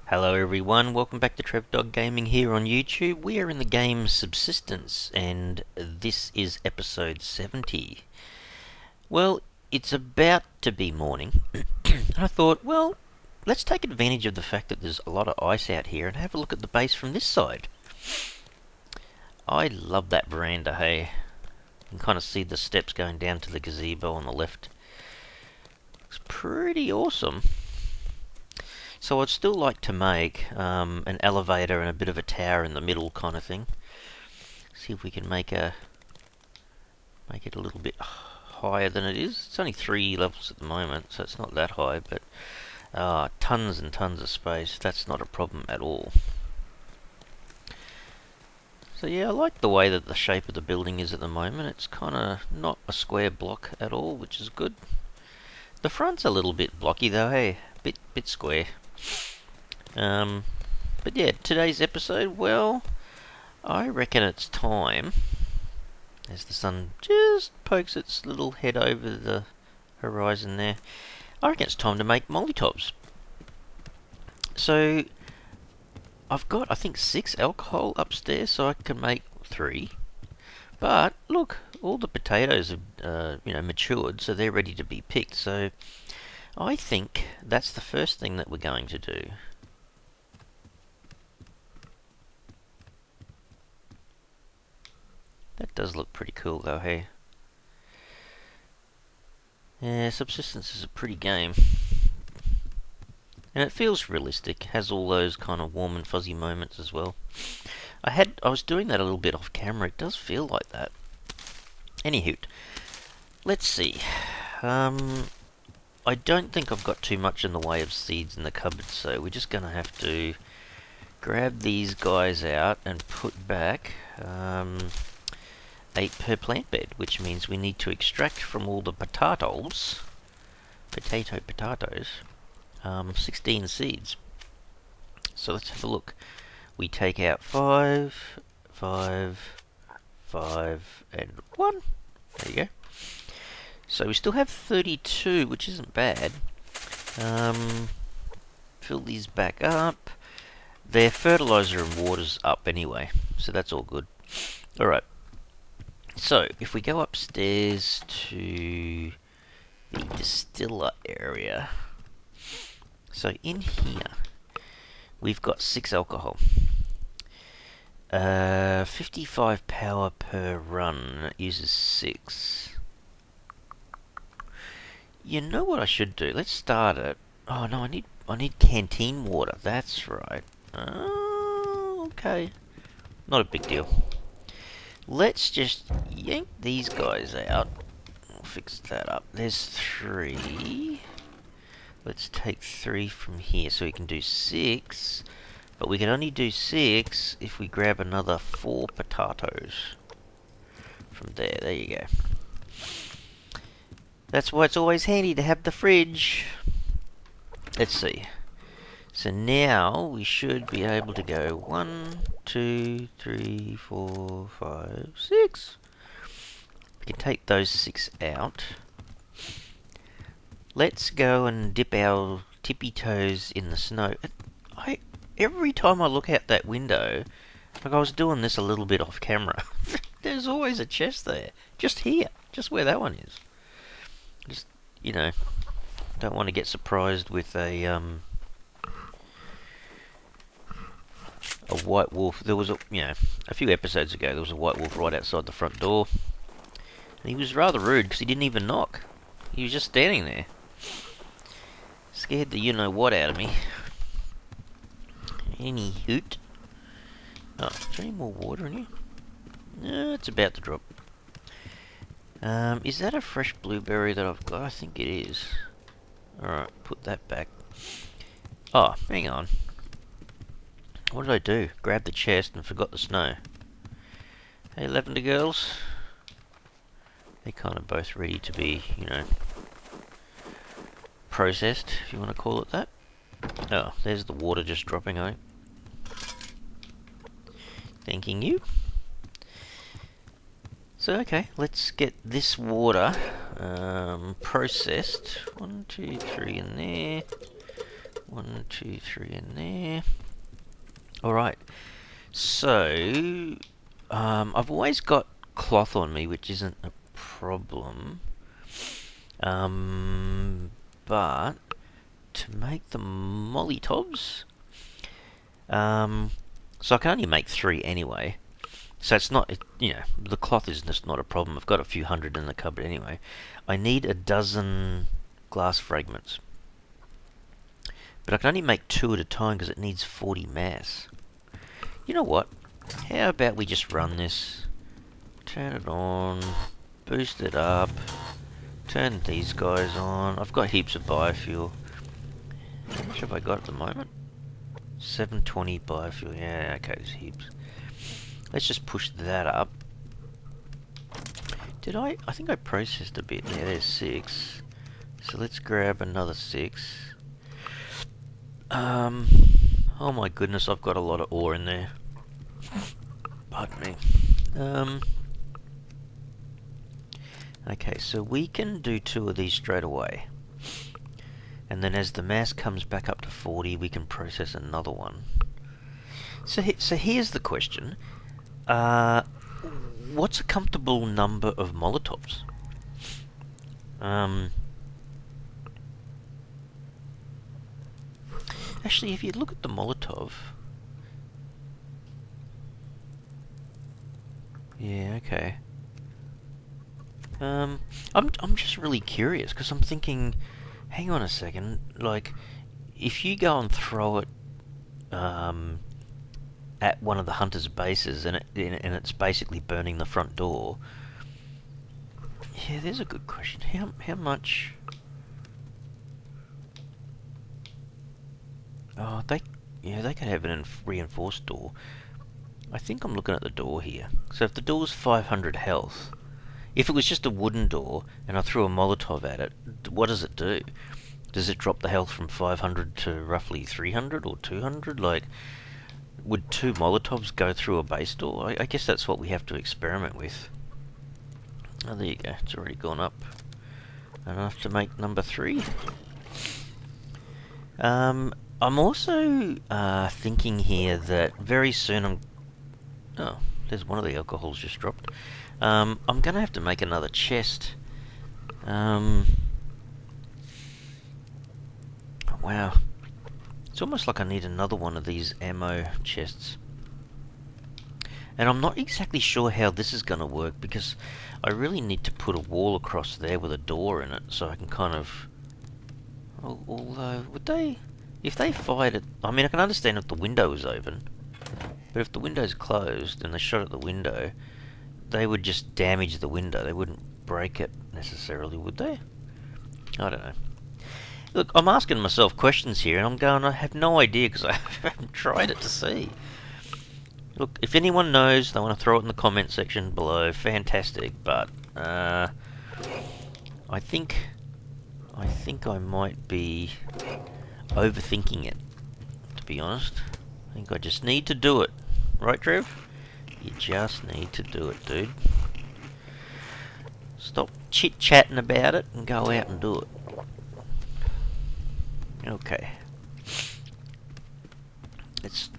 Hello everyone, welcome back to TrevDog Gaming here on YouTube. We are in the game Subsistence, and this is episode 70. Well, it's about to be morning, and I thought, well, let's take advantage of the fact that there's a lot of ice out here and have a look at the base from this side. I love that veranda, hey. You can kind of see the steps going down to the gazebo on the left. It's pretty awesome. So I'd still like to make an elevator and a bit of a tower in the middle kind of thing. See if we can make it a little bit higher than it is. It's only 3 levels at the moment, so it's not that high, but tons and tons of space. That's not a problem at all. So yeah, I like the way that the shape of the building is at the moment. It's kind of not a square block at all, which is good. The front's a little bit blocky though, hey? Bit square. But yeah, today's episode, well, I reckon it's time, as the sun just pokes its little head over the horizon there, I reckon it's time to make Molotovs. So, I've got, I think, 6 alcohol upstairs, so I can make 3. But, look, all the potatoes have, matured, so they're ready to be picked, so I think that's the first thing that we're going to do. That does look pretty cool though, hey? Yeah, Subsistence is a pretty game. And it feels realistic, has all those kind of warm and fuzzy moments as well. I was doing that a little bit off camera, it does feel like that. Anywho, let's see. I don't think I've got too much in the way of seeds in the cupboard, so we're just going to have to grab these guys out and put back 8 per plant bed, which means we need to extract from all the potatoes, 16 seeds. So let's have a look. We take out 5, 5, 5, and 1. There you go. So we still have 32, which isn't bad. Fill these back up. Their fertilizer and water's up anyway, so that's all good. Alright. So, if we go upstairs to the distiller area, so in here, we've got 6 alcohol. 55 power per run, it uses 6. You know what I should do? Let's start it. Oh no, I need canteen water, that's right. Oh, okay. Not a big deal. Let's just yank these guys out. We'll fix that up. There's 3. Let's take 3 from here so we can do 6. But we can only do 6 if we grab another 4 potatoes from there. There you go. That's why it's always handy to have the fridge. Let's see. So now we should be able to go 1, 2, 3, 4, 5, 6. We can take those 6 out. Let's go and dip our tippy toes in the snow. Every time I look out that window, like I was doing this a little bit off camera, there's always a chest there. Just here. Just where that one is. Just, don't want to get surprised with a white wolf. There was a few episodes ago, there was a white wolf right outside the front door. And he was rather rude because he didn't even knock. He was just standing there. Scared the you-know-what out of me. Any hoot. Oh, is there any more water in here? No, it's about to drop. Is that a fresh blueberry that I've got? I think it is. Alright, put that back. Oh, hang on. What did I do? Grabbed the chest and forgot the snow. Hey, Lavender girls. They're kind of both ready to be, processed, if you want to call it that. Oh, there's the water just dropping out. Thanking you. So, okay, let's get this water processed. 1, 2, 3 in there. 1, 2, 3 in there. Alright, so I've always got cloth on me, which isn't a problem. But to make the Molotovs, so I can only make 3 anyway. So it's not, the cloth is just not a problem. I've got a few hundred in the cupboard anyway. I need a dozen glass fragments. But I can only make 2 at a time because it needs 40 mass. You know what? How about we just run this, turn it on, boost it up, turn these guys on. I've got heaps of biofuel. How much have I got at the moment? 720 biofuel. Yeah, okay, there's heaps. Let's just push that up. Did I think I processed a bit. Yeah, there's 6. So let's grab another 6. Oh my goodness, I've got a lot of ore in there. Pardon me. Okay, so we can do 2 of these straight away. And then as the mass comes back up to 40, we can process another one. So here's the question. What's a comfortable number of Molotovs? Actually, if you look at the Molotov... Yeah, okay. I'm just really curious, because I'm thinking, hang on a second, like, if you go and throw it at one of the hunter's bases and it's basically burning the front door, yeah, there's a good question. How much? Oh, they could have a reinforced door. I think I'm looking at the door here. So if the door's 500 health, if it was just a wooden door and I threw a Molotov at it, what does it do? Does it drop the health from 500 to roughly 300 or 200? Like, would 2 Molotovs go through a base door? I guess that's what we have to experiment with. Oh, there you go. It's already gone up enough to make number 3. I'm also thinking here that very soon oh, there's one of the alcohols just dropped. I'm going to have to make another chest. Wow. It's almost like I need another one of these ammo chests. And I'm not exactly sure how this is going to work, because I really need to put a wall across there with a door in it, so I can kind of... Although, would they... If they fired it... I mean, I can understand if the window was open, but if the window's closed and they shot at the window, they would just damage the window. They wouldn't break it necessarily, would they? I don't know. Look, I'm asking myself questions here, and I'm going, I have no idea, because I haven't tried it to see. Look, if anyone knows, they want to throw it in the comment section below, fantastic, but I think I might be overthinking it, to be honest. I think I just need to do it. Right, Trev? You just need to do it, dude. Stop chit-chatting about it and go out and do it. Okay. Because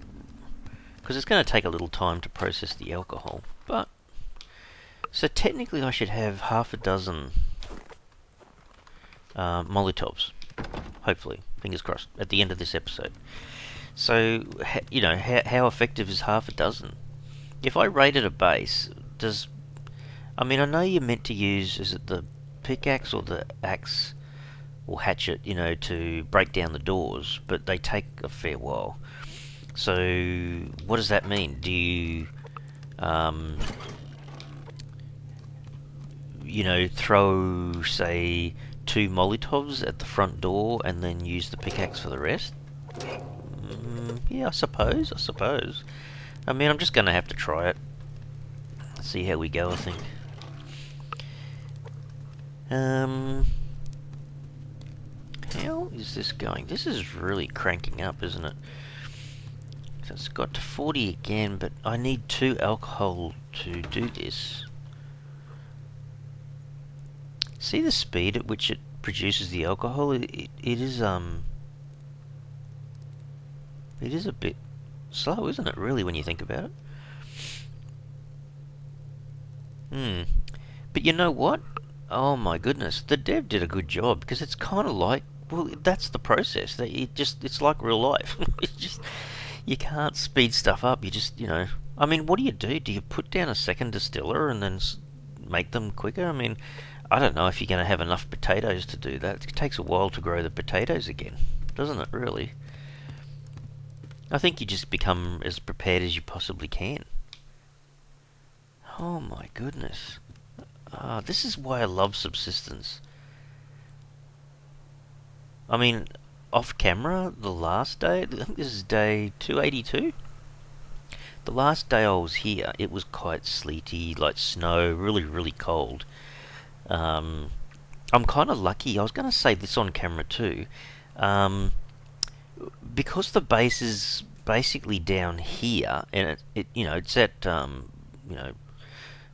it's going to take a little time to process the alcohol, but... So technically I should have half a dozen Molotovs. Hopefully. Fingers crossed. At the end of this episode. So, how effective is half a dozen? If I raided a base, does... I mean, I know you're meant to use... Is it the pickaxe or the axe or hatchet, to break down the doors, but they take a fair while. So, what does that mean? Do you, throw, say, 2 Molotovs at the front door and then use the pickaxe for the rest? Yeah, I suppose. I mean, I'm just going to have to try it. See how we go, I think. How is this going? This is really cranking up, isn't it? So it's got to 40 again, but I need 2 alcohol to do this. See the speed at which it produces the alcohol? It is, It is a bit slow, isn't it, really, when you think about it? But you know what? Oh my goodness, the dev did a good job, because it's kind of like, well, that's the process. It's like real life. It's just, you can't speed stuff up. You just, I mean, what do you do? Do you put down a second distiller and then make them quicker? I mean, I don't know if you're going to have enough potatoes to do that. It takes a while to grow the potatoes again, doesn't it, really? I think you just become as prepared as you possibly can. Oh my goodness. This is why I love subsistence. I mean, off camera, the last day, I think this is day 282. The last day I was here, it was quite sleety, like snow, really, really cold. I'm kind of lucky. I was going to say this on camera too. Um, because the base is basically down here, and it's at you know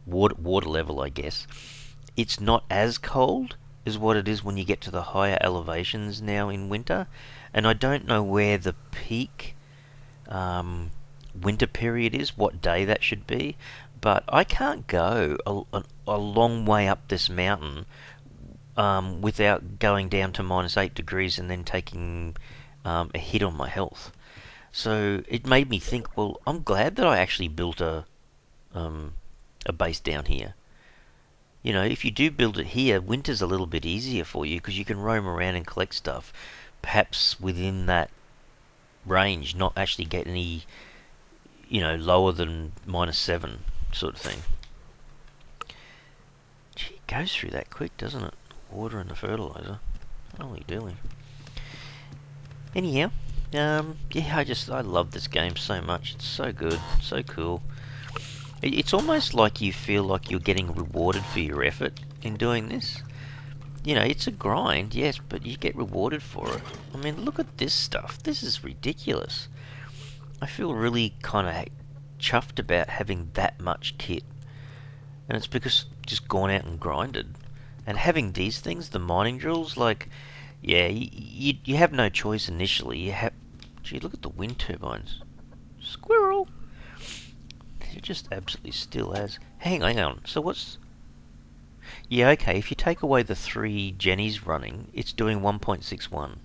water level, I guess. It's not as cold as what it is when you get to the higher elevations now in winter, and I don't know where the peak winter period is, what day that should be, but I can't go a long way up this mountain without going down to -8 degrees and then taking a hit on my health. So it made me think, well, I'm glad that I actually built a base down here. If you do build it here, winter's a little bit easier for you because you can roam around and collect stuff, perhaps within that range, not actually get any, lower than -7 sort of thing. Gee, it goes through that quick, doesn't it? Water and the fertilizer. Holy dooly. Anyhow, yeah, I love this game so much. It's so good, so cool. It's almost like you feel like you're getting rewarded for your effort in doing this. It's a grind, yes, but you get rewarded for it. I mean, look at this stuff. This is ridiculous. I feel really kind of chuffed about having that much kit. And it's because just gone out and grinded. And having these things, the mining drills, like, yeah, you have no choice initially. Gee, look at the wind turbines. Squirrel! They're just absolutely still as. Hang on. So what's... Yeah, okay, if you take away the 3 Jennies running, it's doing 1.61.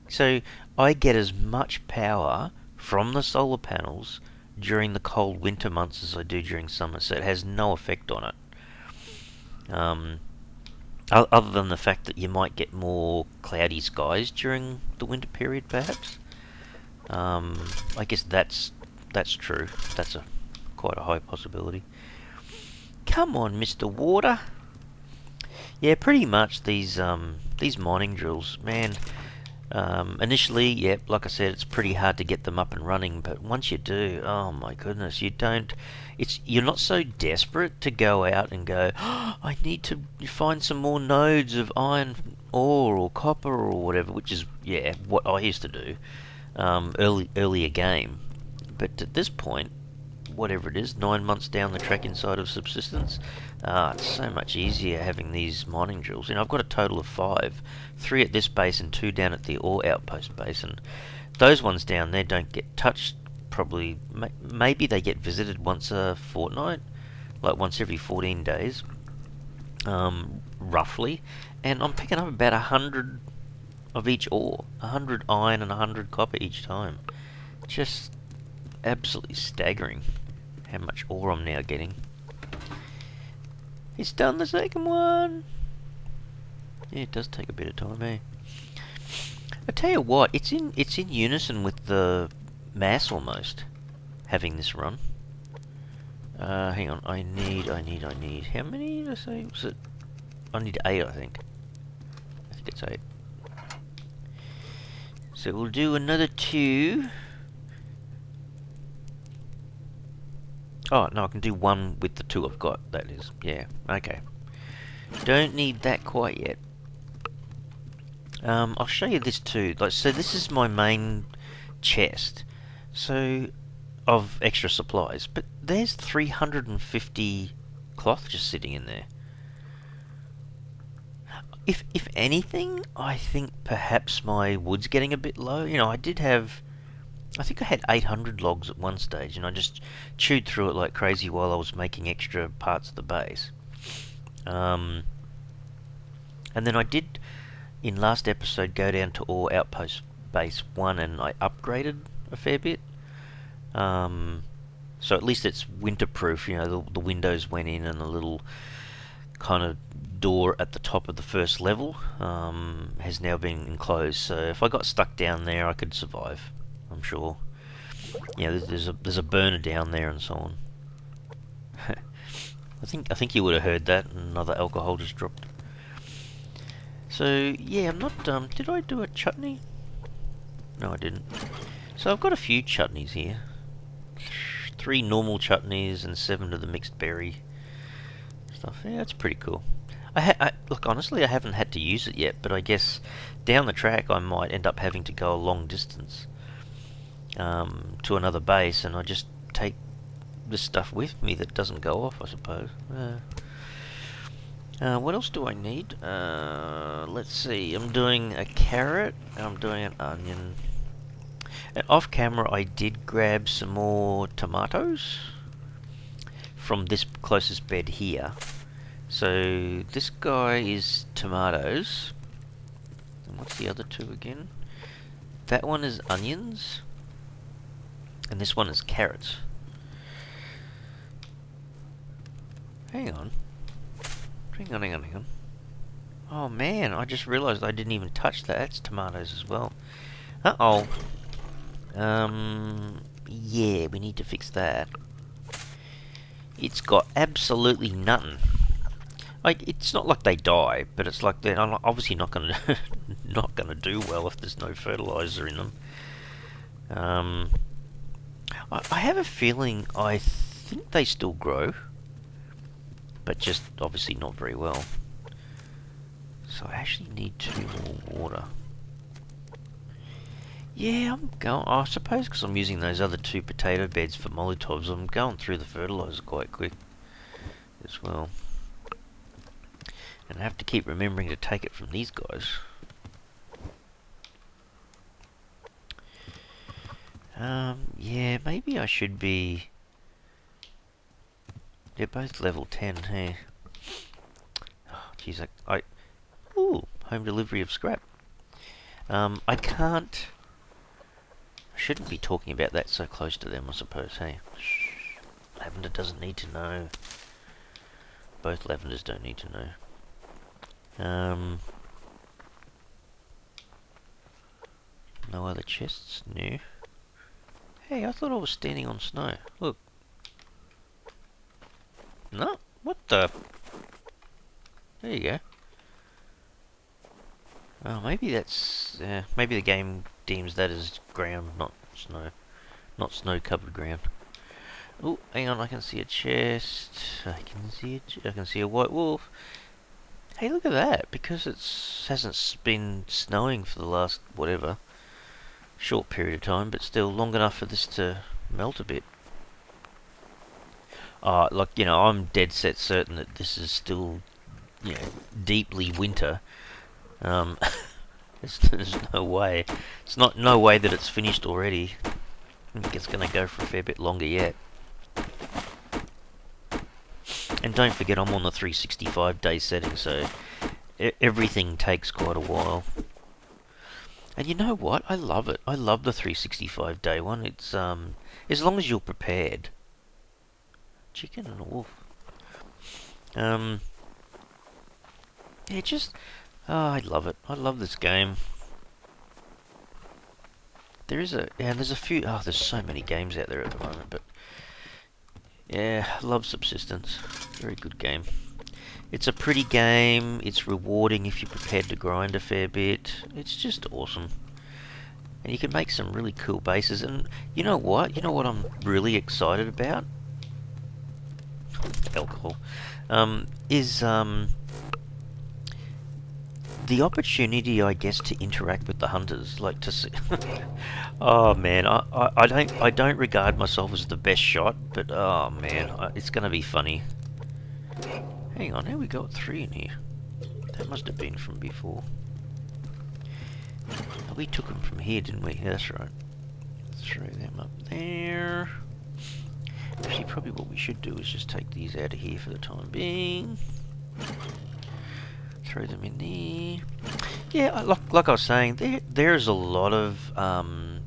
So I get as much power from the solar panels during the cold winter months as I do during summer, so it has no effect on it. Other than the fact that you might get more cloudy skies during the winter period, perhaps. I guess that's true. That's quite a high possibility. Come on, Mr. Water. Yeah, pretty much these mining drills, man. Initially, yeah, like I said, it's pretty hard to get them up and running, but once you do, oh my goodness, you're not so desperate to go out and go, oh, I need to find some more nodes of iron ore or copper or whatever, which is, yeah, what I used to do earlier game. But at this point, whatever it is, 9 months down the track inside of subsistence, it's so much easier having these mining drills. I've got a total of 5, 3 at this base and 2 down at the ore outpost base, and those ones down there don't get touched. Probably, maybe they get visited once a fortnight, like once every 14 days, roughly. And I'm picking up about 100 of each ore, 100 iron and 100 copper each time. Just absolutely staggering how much ore I'm now getting. It's done the second one. Yeah, it does take a bit of time, eh? I tell you what, it's in unison with the mass almost, having this run. Hang on, I need. How many did I say? Was it? I need 8, I think. I think it's 8. So we'll do another 2. Oh, no, I can do 1 with the 2 I've got, that is. Yeah, okay. Don't need that quite yet. I'll show you this too. So this is my main chest. So, of extra supplies. But there's 350 cloth just sitting in there. If anything, I think perhaps my wood's getting a bit low. I did have I think I had 800 logs at one stage, and I just chewed through it like crazy while I was making extra parts of the base. And then I did, in last episode, go down to Ore Outpost Base 1, and I upgraded a fair bit. So at least it's winterproof, you know, the windows went in and the little kind of door at the top of the first level has now been enclosed. So if I got stuck down there, I could survive, I'm sure. Yeah, there's a burner down there and so on. I think you would have heard that, and another alcohol just dropped. So yeah, I'm not. Did I do a chutney? No, I didn't. So I've got a few chutneys here. 3 normal chutneys and 7 of the mixed berry stuff. Yeah, that's pretty cool. Look, honestly, I haven't had to use it yet, but I guess down the track I might end up having to go a long distance to another base, and I just take this stuff with me that doesn't go off, I suppose. What else do I need? Let's see. I'm doing a carrot. I'm doing an onion. And off camera, I did grab some more tomatoes from this closest bed here. So this guy is tomatoes. And what's the other 2 again? That one is onions. And this one is carrots. Hang on. Hang on. Oh man, I just realised I didn't even touch that. That's tomatoes as well. Uh-oh. Yeah, we need to fix that. It's got absolutely nothing. Like, it's not like they die, but it's like they're obviously not gonna not gonna do well if there's no fertilizer in them. I have a feeling I think they still grow, but just obviously not very well. So I actually need 2 more water. Yeah, I'm going. I suppose because I'm using those other 2 potato beds for Molotovs, I'm going through the fertilizer quite quick as well. And I have to keep remembering to take it from these guys. Yeah, maybe I should be. They're both level 10, hey. Oh, jeez, ooh, home delivery of scrap. I can't. I shouldn't be talking about that so close to them, I suppose, hey. Shh. Lavender doesn't need to know. Both lavenders don't need to know. No other chests? No. Hey, I thought I was standing on snow. Look. No? What the? There you go. Oh, maybe that's... maybe the game deems that as ground, not snow. Not snow-covered ground. Oh, hang on, I can see a chest. I can see a white wolf. Hey, look at that. Because it hasn't been snowing for the last, whatever, short period of time, but still long enough for this to melt a bit. Like, you know, I'm dead set certain that this is still, you know, deeply winter. There's no way. It's no way that it's finished already. I think it's going to go for a fair bit longer yet. And don't forget, I'm on the 365-day setting, so everything takes quite a while. And you know what? I love it. I love the 365-day one. It's as long as you're prepared. Chicken and a wolf. Yeah, just... Oh, I love it. I love this game. There's a few... Oh, there's so many games out there at the moment, but... Yeah, I love Subsistence. Very good game. It's a pretty game. It's rewarding if you're prepared to grind a fair bit. It's just awesome. And you can make some really cool bases. And you know what? You know what I'm really excited about? Alcohol. Is the opportunity, I guess, to interact with the hunters, like to see. Oh man, I don't regard myself as the best shot, but oh man, it's gonna be funny. Hang on, now we got 3 in here. That must have been from before. We took them from here, didn't we? Yeah, that's right. throw them up there. Actually, probably what we should do is just take these out of here for the time being. Throw them in there. Yeah, like I was saying, there's a lot of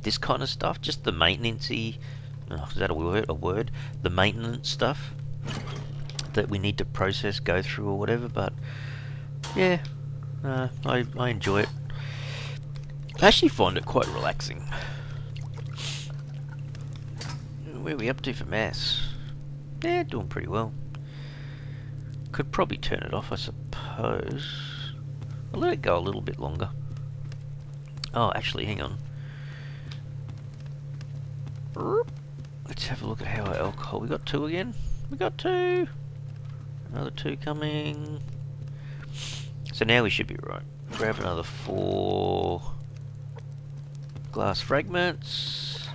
this kind of stuff, just the maintenance-y, is that a word? The maintenance stuff that we need to process, go through or whatever, but yeah, I enjoy it. I actually find it quite relaxing. Where are we up to for mass? Yeah, doing pretty well. Could probably turn it off, I suppose. I'll let it go a little bit longer. Oh, actually, hang on. Let's have a look at how our alcohol... We got 2 again? We got 2! Another 2 coming. So now we should be right. Grab another 4 glass fragments.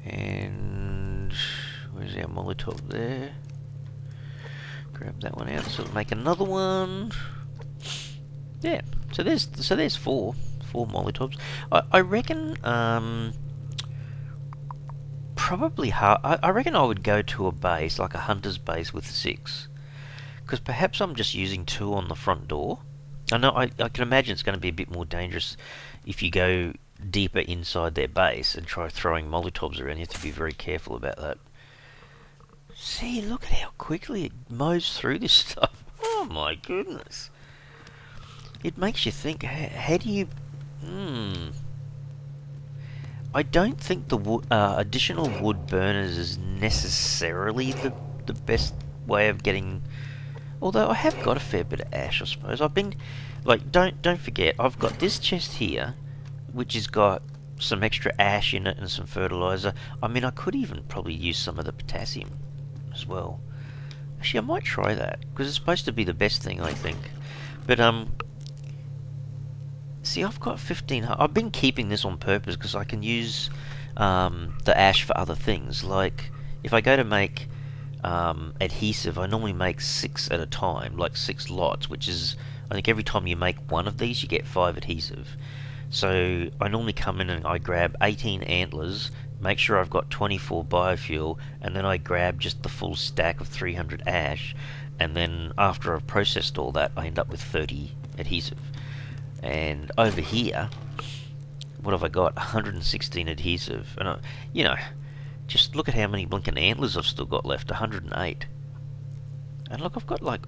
And... where's our Molotov there? Grab that one out, so we'll make another one. Yeah, so there's 4 Molotovs. I reckon probably I reckon I would go to a base like a hunter's base with 6, because perhaps I'm just using 2 on the front door. I know I can imagine it's going to be a bit more dangerous if you go deeper inside their base and try throwing Molotovs around. You have to be very careful about that. See, look at how quickly it mows through this stuff. Oh my goodness. It makes you think, how do you... I don't think the additional wood burners is necessarily the best way of getting... Although I have got a fair bit of ash, I suppose. I've been... Like, don't forget, I've got this chest here, which has got some extra ash in it and some fertilizer. I mean, I could even probably use some of the potassium as well. Actually, I might try that, because it's supposed to be the best thing, I think. But, see, I've got 15... I've been keeping this on purpose, because I can use the ash for other things. Like, if I go to make adhesive, I normally make 6 at a time, like 6 lots, which is... I think every time you make one of these, you get 5 adhesive. So, I normally come in and I grab 18 antlers, make sure I've got 24 biofuel, and then I grab just the full stack of 300 ash, and then after I've processed all that, I end up with 30 adhesive. And over here, what have I got? 116 adhesive. And you know, just look at how many blinking antlers I've still got left. 108. And look, I've got like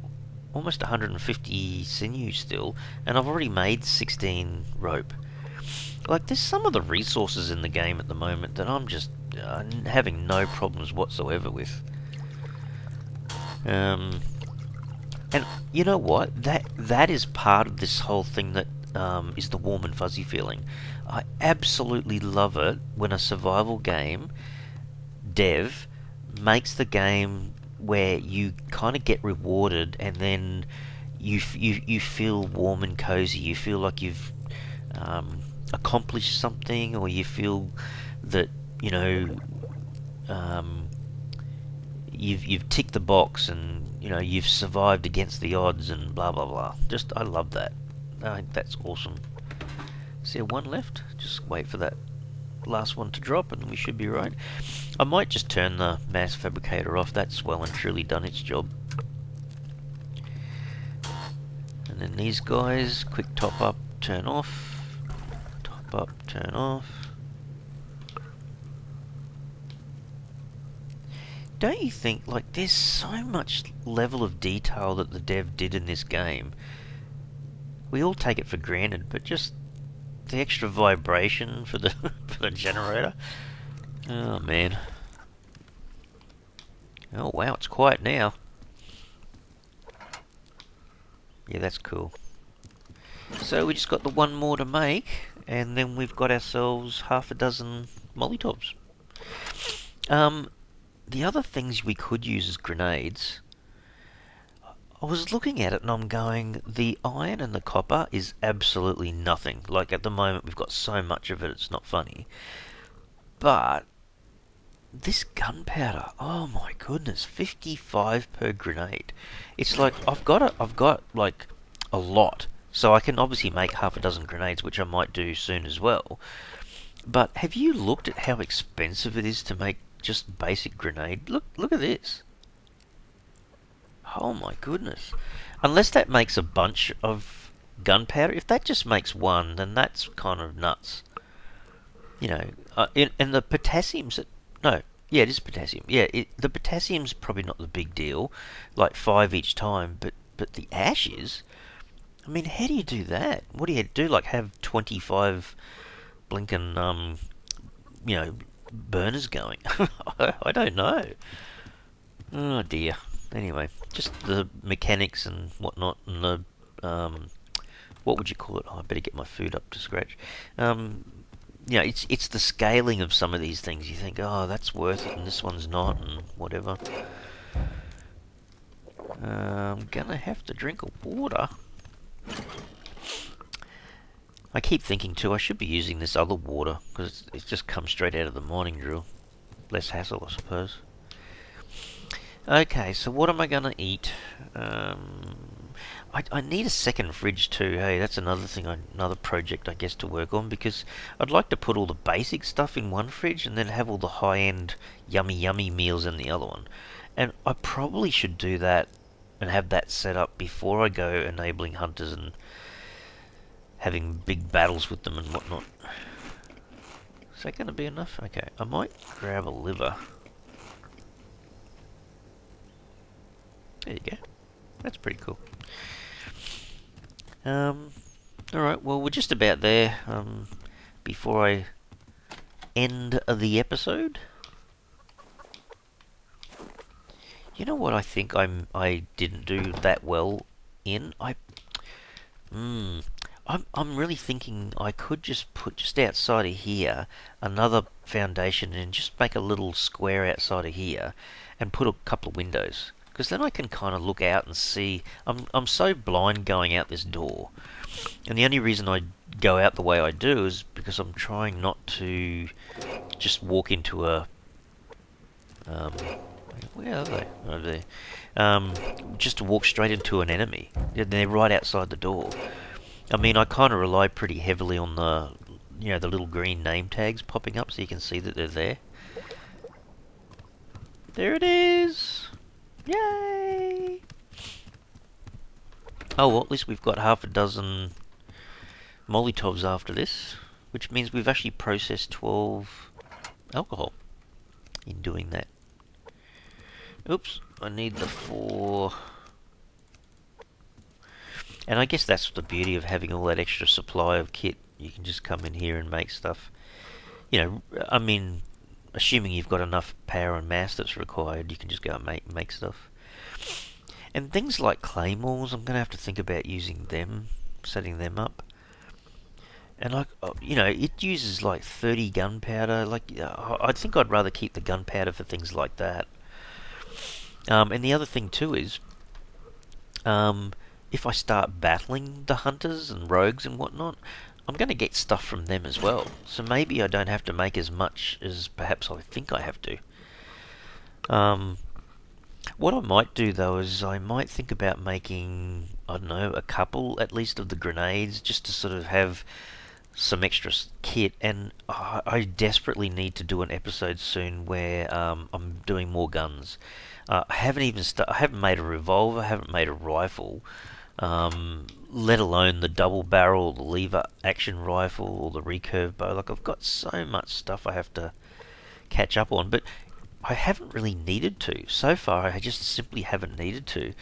almost 150 sinew still, and I've already made 16 rope. Like, there's some of the resources in the game at the moment that I'm just having no problems whatsoever with. And you know what? That is part of this whole thing that is the warm and fuzzy feeling. I absolutely love it when a survival game dev makes the game where you kind of get rewarded, and then you feel warm and cozy. You feel like you've accomplished something, or you feel that, you know, you've ticked the box, and you know you've survived against the odds, and blah blah blah. Just, I love that. I think that's awesome. Is there one left? Just wait for that last one to drop, and we should be right. I might just turn the mass fabricator off. That's well and truly done its job. And then these guys, quick top up, turn off. Top up, turn off. Don't you think, like, there's so much level of detail that the dev did in this game? We all take it for granted, but just the extra vibration for the for the generator. Oh man. Oh wow, it's quiet now. Yeah, that's cool. So we just got the one more to make, and then we've got ourselves half a dozen Molotovs. The other things we could use as grenades, I was looking at it and I'm going, the iron and the copper is absolutely nothing. Like, at the moment we've got so much of it, it's not funny. But this gunpowder, oh my goodness, 55 per grenade. It's like I've got like a lot, so I can obviously make half a dozen grenades, which I might do soon as well. But have you looked at how expensive it is to make just basic grenade? Look at this. Oh my goodness. Unless that makes a bunch of gunpowder, if that just makes one, then that's kind of nuts. You know, and the potassium's... No, yeah, it is potassium. Yeah, the potassium's probably not the big deal, like 5 each time, but the ash is... I mean, how do you do that? What do you do? Like, have 25 blinking, burners going? I don't know. Oh dear. Anyway, just the mechanics and whatnot, and the what would you call it? Oh, I better get my food up to scratch. It's the scaling of some of these things. You think, oh, that's worth it, and this one's not, and whatever. I'm gonna have to drink a water. I keep thinking too, I should be using this other water because it's just comes straight out of the mining drill. Less hassle, I suppose. Okay, so what am I gonna eat? I need a second fridge too. Hey, that's another thing, another project I guess to work on, because I'd like to put all the basic stuff in one fridge and then have all the high-end yummy meals in the other one. And I probably should do that and have that set up before I go enabling hunters and having big battles with them and whatnot. Is that going to be enough? Okay, I might grab a liver. There you go. That's pretty cool. Alright, well, we're just about there. Before I end the episode, you know what I think I didn't do that well in? I'm really thinking I could just put just outside of here another foundation and just make a little square outside of here and put a couple of windows. Because then I can kind of look out and see. I'm so blind going out this door. And the only reason I go out the way I do is because I'm trying not to just walk into a... where are they? Over there. Just to walk straight into an enemy. They're right outside the door. I mean, I kind of rely pretty heavily on the little green name tags popping up so you can see that they're there. There it is! Yay! Oh, well, at least we've got half a dozen Molotovs after this, which means we've actually processed 12 alcohol in doing that. Oops, I need the 4... And I guess that's the beauty of having all that extra supply of kit. You can just come in here and make stuff. I mean, assuming you've got enough power and mass that's required, you can just go and make stuff. And things like claymores, I'm going to have to think about using them, setting them up. And it uses like 30 gunpowder. I think I'd rather keep the gunpowder for things like that. And the other thing too is, if I start battling the hunters and rogues and whatnot, I'm going to get stuff from them as well. So maybe I don't have to make as much as perhaps I think I have to. What I might do though is I might think about making, I don't know, a couple at least of the grenades just to sort of have some extra kit. And I desperately need to do an episode soon where I'm doing more guns. I haven't made a revolver, I haven't made a rifle. Let alone the double barrel, the lever action rifle, or the recurve bow. Like, I've got so much stuff I have to catch up on, but I haven't really needed to. So far, I just simply haven't needed to.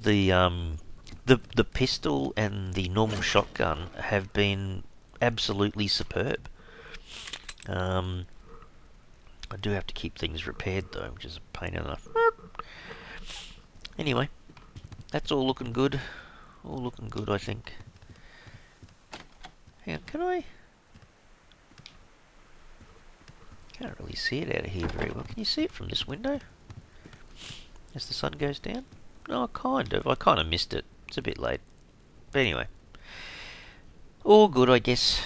The pistol and the normal shotgun have been absolutely superb. I do have to keep things repaired though, which is a pain in the... Anyway, that's all looking good. All looking good, I think. Hang on, can I? Can't really see it out of here very well. Can you see it from this window? As the sun goes down? Oh, kind of. I kind of missed it. It's a bit late. But anyway. All good, I guess.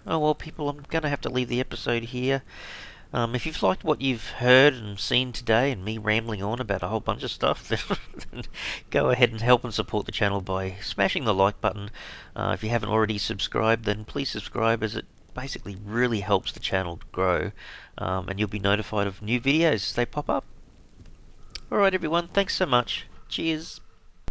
Oh well, people, I'm going to have to leave the episode here. If you've liked what you've heard and seen today and me rambling on about a whole bunch of stuff, then go ahead and help and support the channel by smashing the like button. If you haven't already subscribed, then please subscribe, as it basically really helps the channel to grow, and you'll be notified of new videos as they pop up. Alright everyone, thanks so much. Cheers.